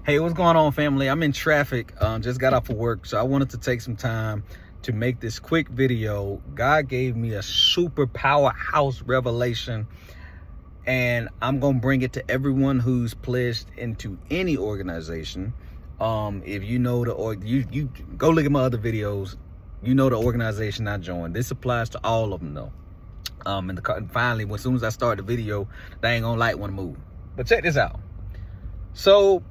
Hey, what's going on, family? I'm in traffic, just got off of work, so I wanted to take some time to make this quick video. God gave me a super powerhouse revelation, and I'm gonna bring it to everyone who's pledged into any organization. If you know you go look at my other videos, you know the organization I joined. This applies to all of them though. And finally, as soon as I start the video, they ain't gonna like one move. But check this out. So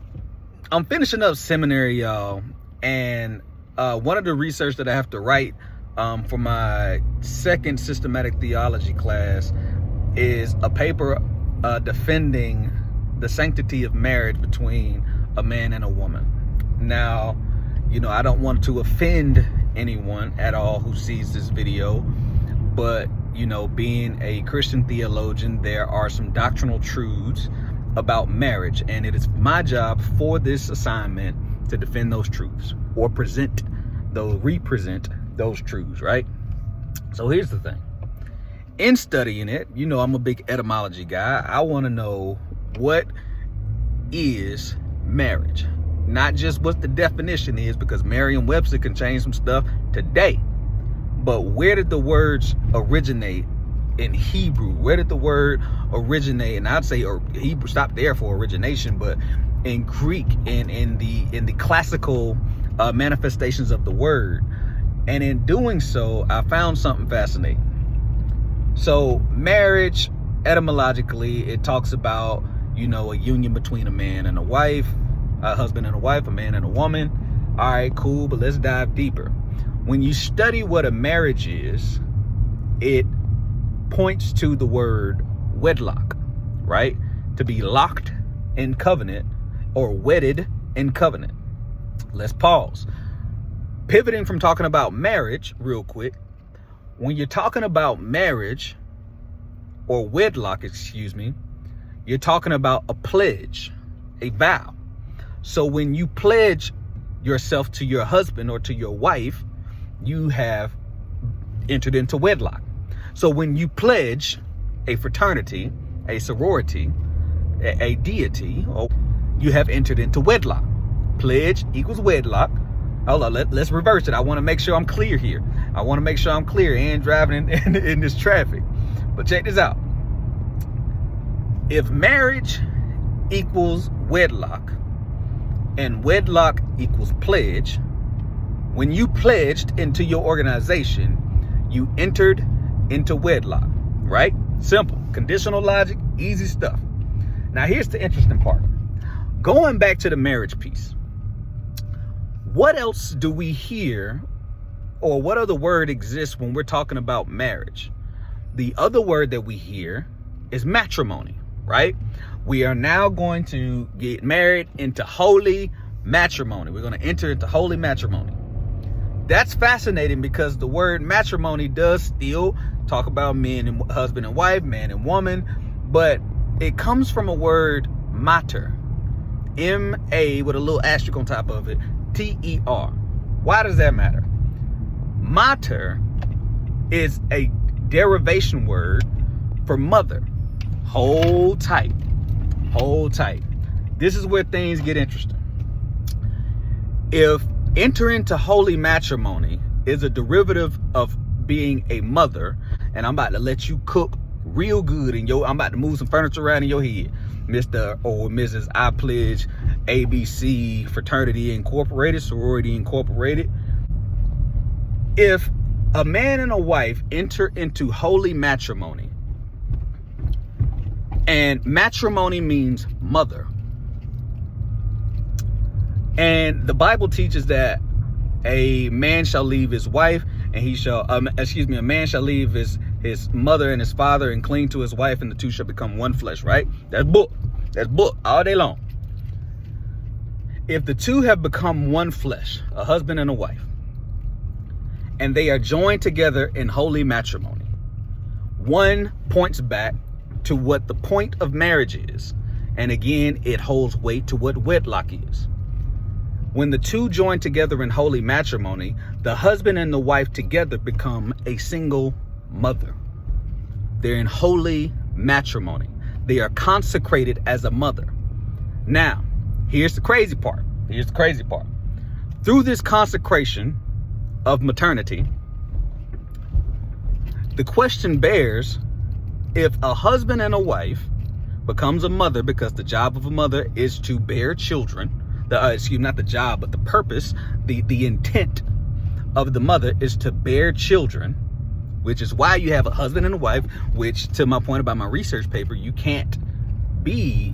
I'm finishing up seminary, y'all, and one of the research that I have to write for my second systematic theology class is a paper defending the sanctity of marriage between a man and a woman. Now, you know, I don't want to offend anyone at all who sees this video, but, you know, being a Christian theologian, there are some doctrinal truths about marriage, and it is my job for this assignment to defend those truths or represent those truths, right? So here's the thing. In studying it, you know, I'm a big etymology guy. I want to know, what is marriage? Not just what the definition is, because Merriam-Webster can change some stuff today, but where did the words originate in Hebrew? Where did the word originate? And I'd say Hebrew, stop there for origination, but in Greek, in the classical manifestations of the word. And in doing so, I found something fascinating. So marriage, etymologically, it talks about, you know, a union between a man and a wife, a husband and a wife, a man and a woman. All right, cool, but let's dive deeper. When you study what a marriage is, it points to the word wedlock, right? To be locked in covenant or wedded in covenant. Let's pause. Pivoting from talking about marriage real quick. When you're talking about marriage or wedlock, excuse me, you're talking about a pledge, a vow. So when you pledge yourself to your husband or to your wife, you have entered into wedlock. So when you pledge a fraternity, a sorority, a deity, you have entered into wedlock. Pledge equals wedlock. Hold on, let's reverse it. I want to make sure I'm clear here. I want to make sure I'm clear and driving in this traffic. But check this out. If marriage equals wedlock and wedlock equals pledge, when you pledged into your organization, you entered into wedlock, right? Simple, conditional logic, easy stuff. Now here's the interesting part. Going back to the marriage piece, what else do we hear, or what other word exists when we're talking about marriage? The other word that we hear is matrimony, right? We are now going to get married into holy matrimony. We're going to enter into holy matrimony. That's fascinating, because the word matrimony does still talk about men and husband and wife, man and woman, but it comes from a word mater, M-A with a little asterisk on top of it, T-E-R. Why does that matter? Mater is a derivation word for mother. Hold tight. Hold tight. This is where things get interesting. If enter into holy matrimony is a derivative of being a mother, and I'm about to let you cook real good in I'm about to move some furniture around in your head, Mr. or Mrs. I pledge ABC Fraternity Incorporated, Sorority Incorporated. If a man and a wife enter into holy matrimony, and matrimony means mother, and the Bible teaches that a man shall leave his wife, and he shall, a man shall leave his mother and his father and cling to his wife, and the two shall become one flesh, right? That's book all day long. If the two have become one flesh, a husband and a wife, and they are joined together in holy matrimony, one points back to what the point of marriage is. And again, it holds weight to what wedlock is. When the two join together in holy matrimony, the husband and the wife together become a single mother. They're in holy matrimony. They are consecrated as a mother. Now, Here's the crazy part. Through this consecration of maternity, the question bears, if a husband and a wife becomes a mother, because the job of a mother is to bear children, not the job, but the purpose, the intent of the mother is to bear children, which is why you have a husband and a wife, which, to my point about my research paper, you can't be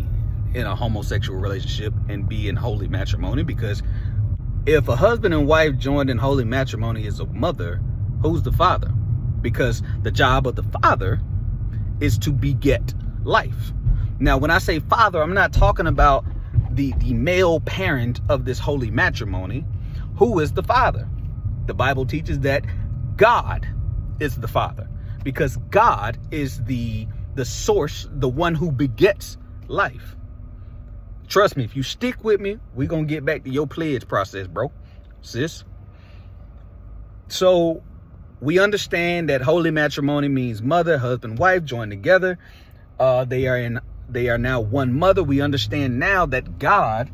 in a homosexual relationship and be in holy matrimony, because if a husband and wife joined in holy matrimony as a mother, who's the father? Because the job of the father is to beget life. Now, when I say father, I'm not talking about the male parent of this holy matrimony. Who is the father? The Bible teaches that God is the father, because God is the source, the one who begets life. Trust me, if you stick with me, we're going to get back to your pledge process, bro, sis. So we understand that holy matrimony means mother, husband, wife joined together. They are now one mother. We understand now that God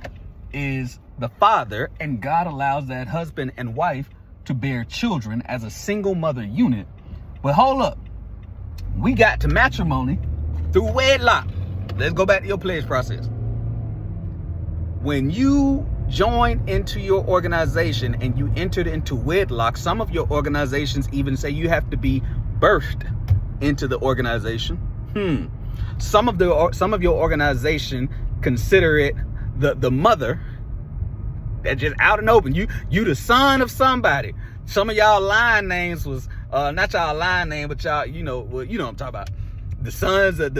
is the father, and God allows that husband and wife to bear children as a single mother unit. But hold up, we got to matrimony through wedlock. Let's go back to your pledge process. When you join into your organization and you entered into wedlock, some of your organizations even say you have to be birthed into the organization. Some of your organization consider it the mother that just out and open. You the son of somebody. Some of y'all line names was not y'all line name, but y'all, you know what I'm talking about. The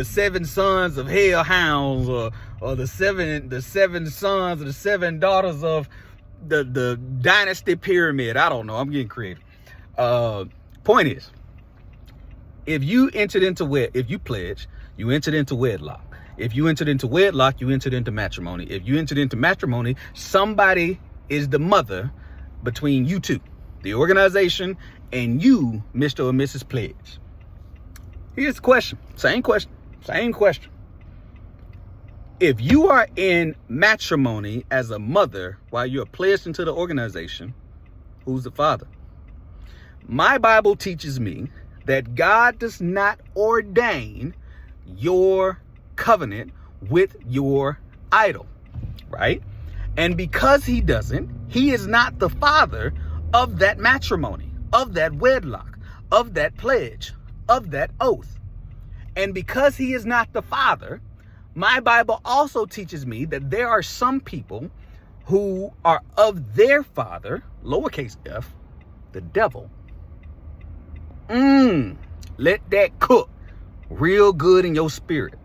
seven sons of hellhounds, or the seven sons or the seven daughters of the dynasty pyramid. I don't know. I'm getting creative. Point is, if you pledge, you entered into wedlock. If you entered into wedlock, you entered into matrimony. If you entered into matrimony, somebody is the mother between you two, the organization, and you, Mr. or Mrs. Pledge. Here's the question. Same question. If you are in matrimony as a mother while you're pledged into the organization, who's the father? My Bible teaches me that God does not ordain your covenant with your idol, right? And because he doesn't, he is not the father of that matrimony, of that wedlock, of that pledge, of that oath. And because he is not the father, my Bible also teaches me that there are some people who are of their father, lowercase f, the devil. Let that cook real good in your spirit.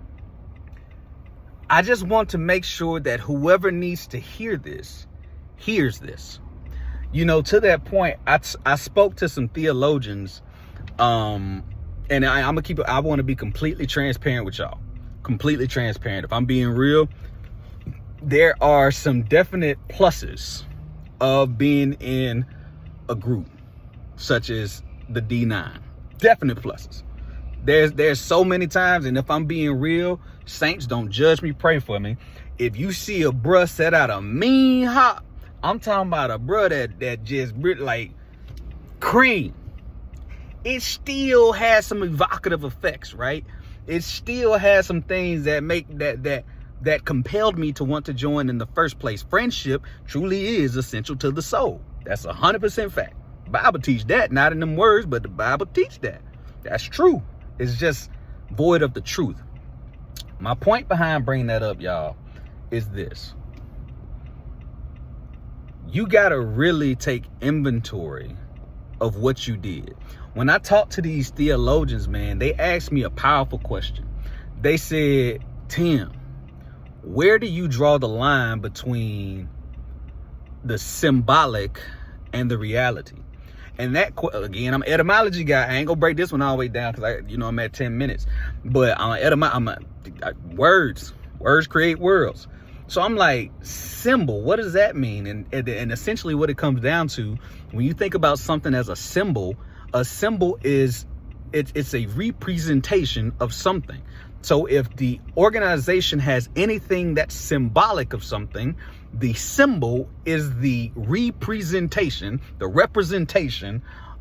I just want to make sure that whoever needs to hear this, hears this. You know, to that point, I spoke to some theologians, and I want to be completely transparent with y'all. Completely transparent. If I'm being real, there are some definite pluses of being in a group such as the D9. Definite pluses. There's so many times, and if I'm being real, saints, don't judge me, pray for me. If you see a bruh set out a mean hop, I'm talking about a bruh that just like cream. It still has some evocative effects, right? It still has some things that make that compelled me to want to join in the first place. Friendship truly is essential to the soul. That's 100% fact. Bible teach that, not in them words, but the Bible teach that. That's true. It's just void of the truth. My point behind bringing that up, y'all, is this. You got to really take inventory of what you did. When I talk to these theologians, man, they asked me a powerful question. They said, Tim, where do you draw the line between the symbolic and the reality? And that, again, I'm an etymology guy. I ain't gonna break this one all the way down because I'm at 10 minutes. But words create worlds. So I'm like, symbol, what does that mean? And essentially what it comes down to, when you think about something as a symbol is, it's a representation of something. So if the organization has anything that's symbolic of something, the symbol is the representation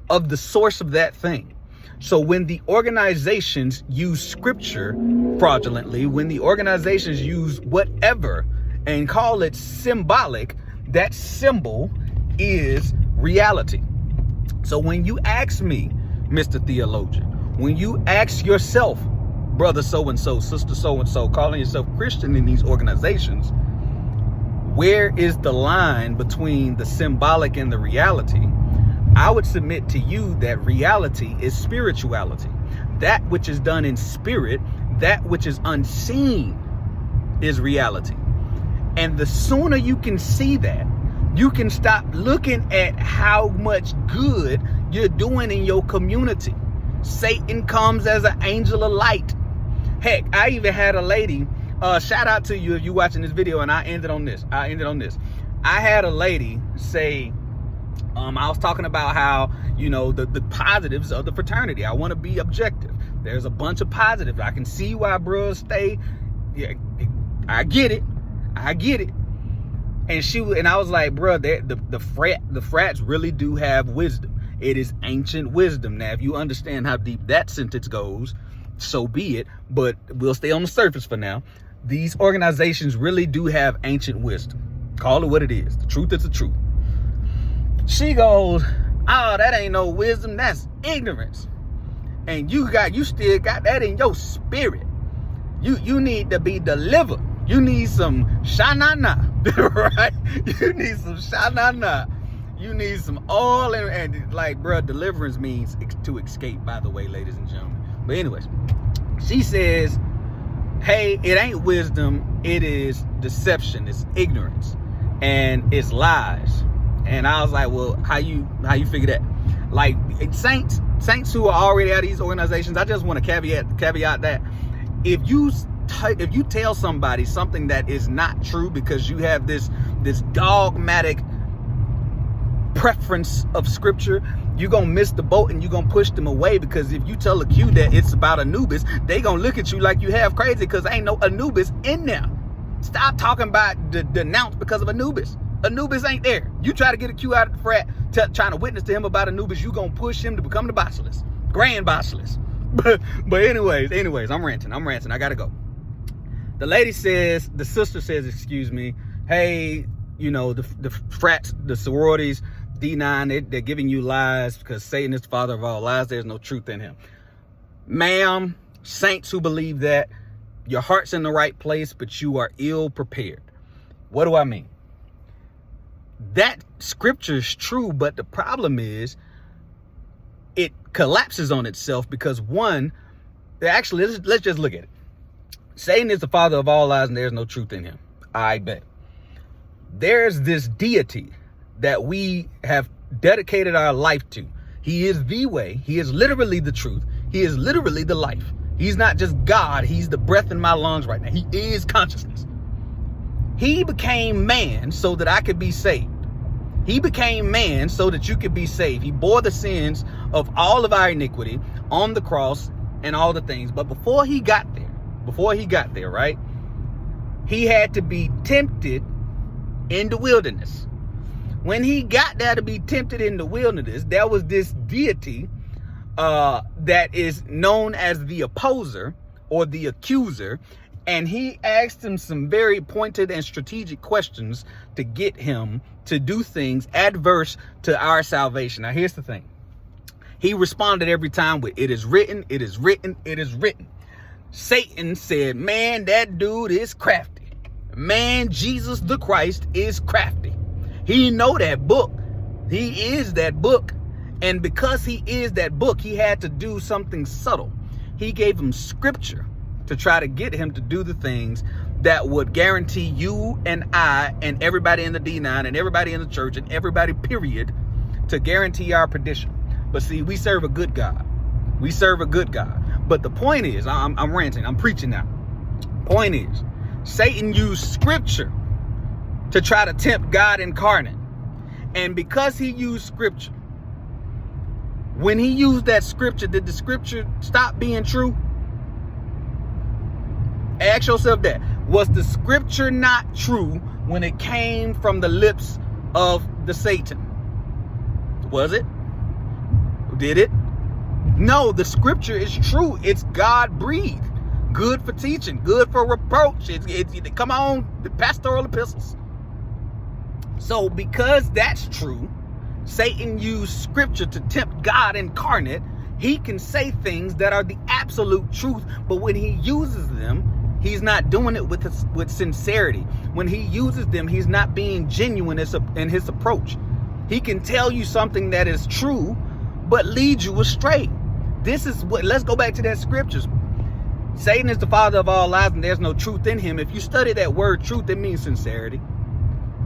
of the source of that thing. So when the organizations use scripture fraudulently, when the organizations use whatever and call it symbolic, that symbol is reality. So when you ask me, Mr. Theologian, when you ask yourself, brother so-and-so, sister so-and-so, calling yourself Christian in these organizations, where is the line between the symbolic and the reality? I would submit to you that reality is spirituality. That which is done in spirit, that which is unseen, is reality. And the sooner you can see that, you can stop looking at how much good you're doing in your community. Satan comes as an angel of light. Heck, I even had a lady, shout out to you if you're watching this video, and I ended on this. I had a lady say, I was talking about how, you know, the positives of the fraternity. I want to be objective. There's a bunch of positives. I can see why bros stay. Yeah, I get it. And I was like, bro, the frats really do have wisdom. It is ancient wisdom. Now, if you understand how deep that sentence goes, so be it. But we'll stay on the surface for now. These organizations really do have ancient wisdom. Call it what it is. The truth is the truth. She goes, oh, that ain't no wisdom. That's ignorance. And you still got that in your spirit. You need to be delivered. You need some shanana, right? You need some shanana. You need some oil and like, bro, deliverance means to escape, by the way, ladies and gentlemen. But anyways, she says, hey, it ain't wisdom. It is deception. It's ignorance. And it's lies. And I was like, well, how you figure that? Like, saints who are already out of these organizations, I just want to caveat that if you tell somebody something that is not true because you have this dogmatic preference of scripture, you're gonna miss the boat and you're gonna push them away. Because if you tell a Q that it's about Anubis, they gonna look at you like you half crazy because ain't no Anubis in there. Stop talking about the Denounce because of Anubis. Anubis ain't there. You try to get a Q out of the frat, trying to witness to him about Anubis, you gonna push him to become the bacillus, grand bacillus. But anyways, I'm ranting. I gotta go. The sister says, excuse me, hey, you know, the frats, the sororities, D9, they're giving you lies because Satan is the father of all lies. There's no truth in him. Ma'am, saints who believe that, your heart's in the right place, but you are ill prepared. What do I mean? That scripture is true, but the problem is it collapses on itself because one, actually, let's just look at it. Satan is the father of all lies and there's no truth in him. I bet. There's this deity that we have dedicated our life to. He is the way. He is literally the truth. He is literally the life. He's not just God. He's the breath in my lungs right now. He is consciousness. He became man so that I could be saved. He became man so that you could be saved. He bore the sins of all of our iniquity on the cross and all the things. But before he got there, right, he had to be tempted in the wilderness. When he got there to be tempted in the wilderness, there was this deity that is known as the opposer or the accuser. And he asked him some very pointed and strategic questions to get him to do things adverse to our salvation. Now, here's the thing. He responded every time with, it is written, it is written, it is written. Satan said, man, that dude is crafty. Man, Jesus the Christ is crafty. He know that book. He is that book. And because he is that book, he had to do something subtle. He gave him scripture to try to get him to do the things that would guarantee you and I and everybody in the D9 and everybody in the church and everybody, period, to guarantee our perdition. But see, we serve a good God. We serve a good God. But the point is, I'm ranting, I'm preaching now. Point is, Satan used scripture to try to tempt God incarnate. And because he used scripture, when he used that scripture, did the scripture stop being true? Ask yourself that. Was the scripture not true when it came from the lips of the Satan? Was it? Did it? No, the scripture is true. It's God breathed. Good for teaching, good for reproach. Come on, the pastoral epistles. So because that's true, Satan used scripture to tempt God incarnate. He can say things that are the absolute truth, but when he uses them, he's not doing it with sincerity. When he uses them, he's not being genuine in his approach. He can tell you something that is true, but lead you astray. This is what, let's go back to that scriptures. Satan is the father of all lies, and there's no truth in him. If you study that word truth, it means sincerity.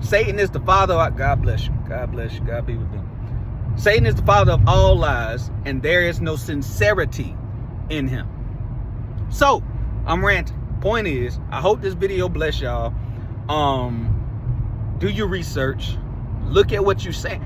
Satan is the father of, God bless you. God bless you. God be with them. Satan is the father of all lies, and there is no sincerity in him. So, I'm ranting. Point is, I hope this video bless y'all. Do your research. Look at what you say.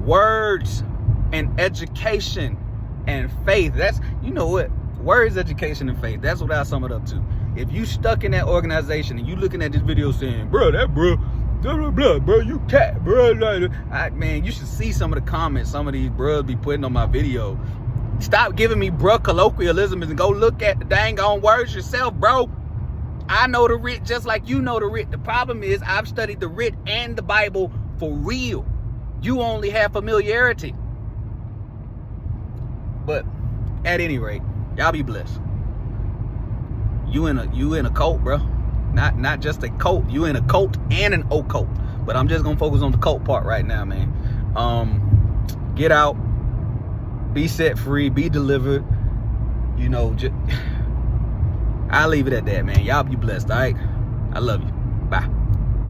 Words and education and faith. That's, you know what? Words, education, and faith. That's what I sum it up to. If you stuck in that organization and you looking at this video saying, bro, that bro, blah, blah, blah, bro, you cat, bro. Man, you should see some of the comments some of these bros be putting on my video. Stop giving me bro colloquialisms and go look at the dang on words yourself, bro. I know the writ just like you know the writ. The problem is I've studied the writ and the Bible for real. You only have familiarity. But at any rate, y'all be blessed. You in a cult, bro. Not just a cult. You in a cult and an occult. But I'm just gonna focus on the cult part right now, man. Get out, be set free, be delivered. You know, I'll leave it at that, man. Y'all be blessed, all right? I love you. Bye.